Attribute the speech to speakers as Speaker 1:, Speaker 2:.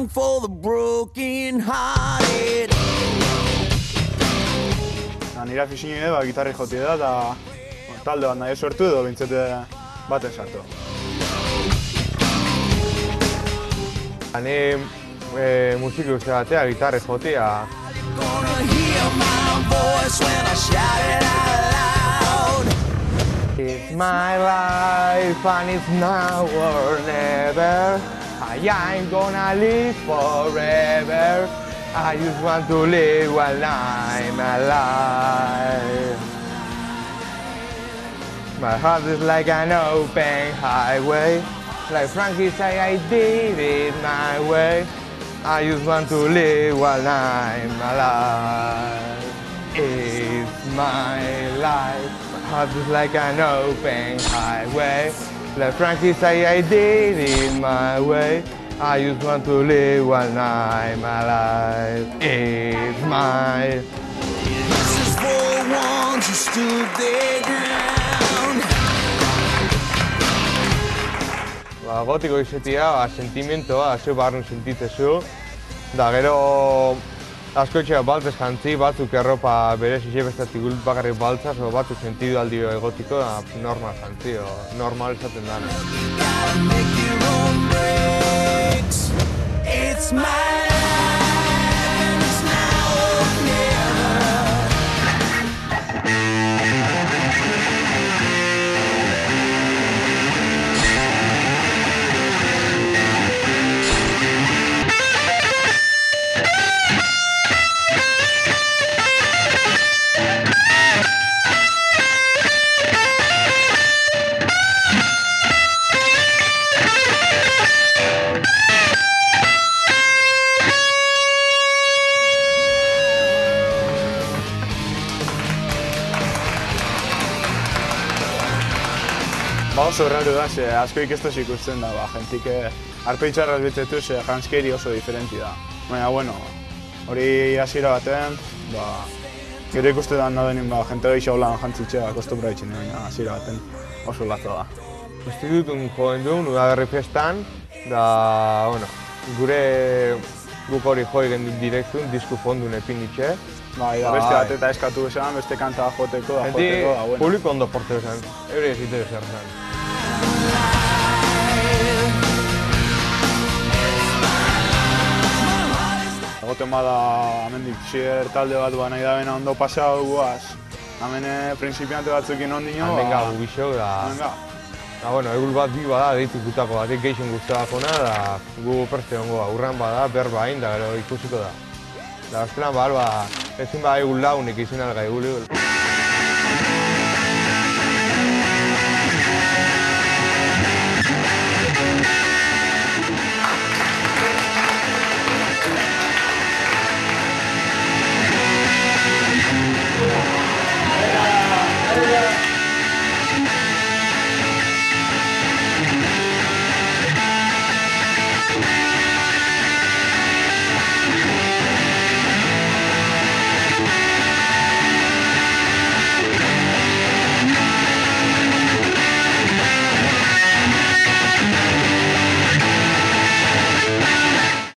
Speaker 1: for the broken hearted.
Speaker 2: Nire afizio nire gitarri joti da eta talde bat nahi sortu edo bintzete baten sartu.
Speaker 3: Ni musiki uste batea gitarri jotia. It's my life and it's now or never. I ain't gonna live forever. I just want to live while I'm alive. My heart is like an open highway. Like Frankie say, I did it my way. I just want to live while I'm alive. It's my life. My heart is like an open highway. Like Frankie say, I did it my way. I just want to live while I'm alive. It's my.
Speaker 1: This is for the ones who stood their ground.
Speaker 3: Gotiko izatea, sentimentoa, zeu barrun sentitzezu. Da gero asko etxea baltzez jantzi, batzuk erropa berez izebestatik gult bakarrik baltzaz, o batzuk sentidu aldi egotiko, da normal jantzi, normal esaten da.
Speaker 1: It's my life and it's now or never.
Speaker 2: Oso erraro da, asko ikestoz ikusten da, jentik arpeitxarraz betzetuz janskeri oso diferenti da. Baina, bueno, hori hasiera baten, gero ikusten da nadenin jente gehiago lan jantzitxea kostopra ditxen, baina hasiera baten oso lazo da.
Speaker 3: Institutun joen duen, udaberri festan, da, bueno, guk hori joi gendun direktun, disku fondun epinitxe.
Speaker 2: Bai, da beste bat eta eskatu esan, beste kanta joteko da, bueno.
Speaker 3: Publiko ondo porteo zen, eure ezite zer zen.
Speaker 2: Egoten bada, amendik xier talde bat nahi da bena ondo pasau guaz. Hemen prinsipiante batzukin ondino.
Speaker 3: Hemen gabu gixo, da... bueno, egur bat bi bada, deitu gutako batik geixen guztabakona, da gu preste ongoa, urran bada, berba hain, da gero ikusiko da. Da, azkenan ezin bada egun launik izin alga egul.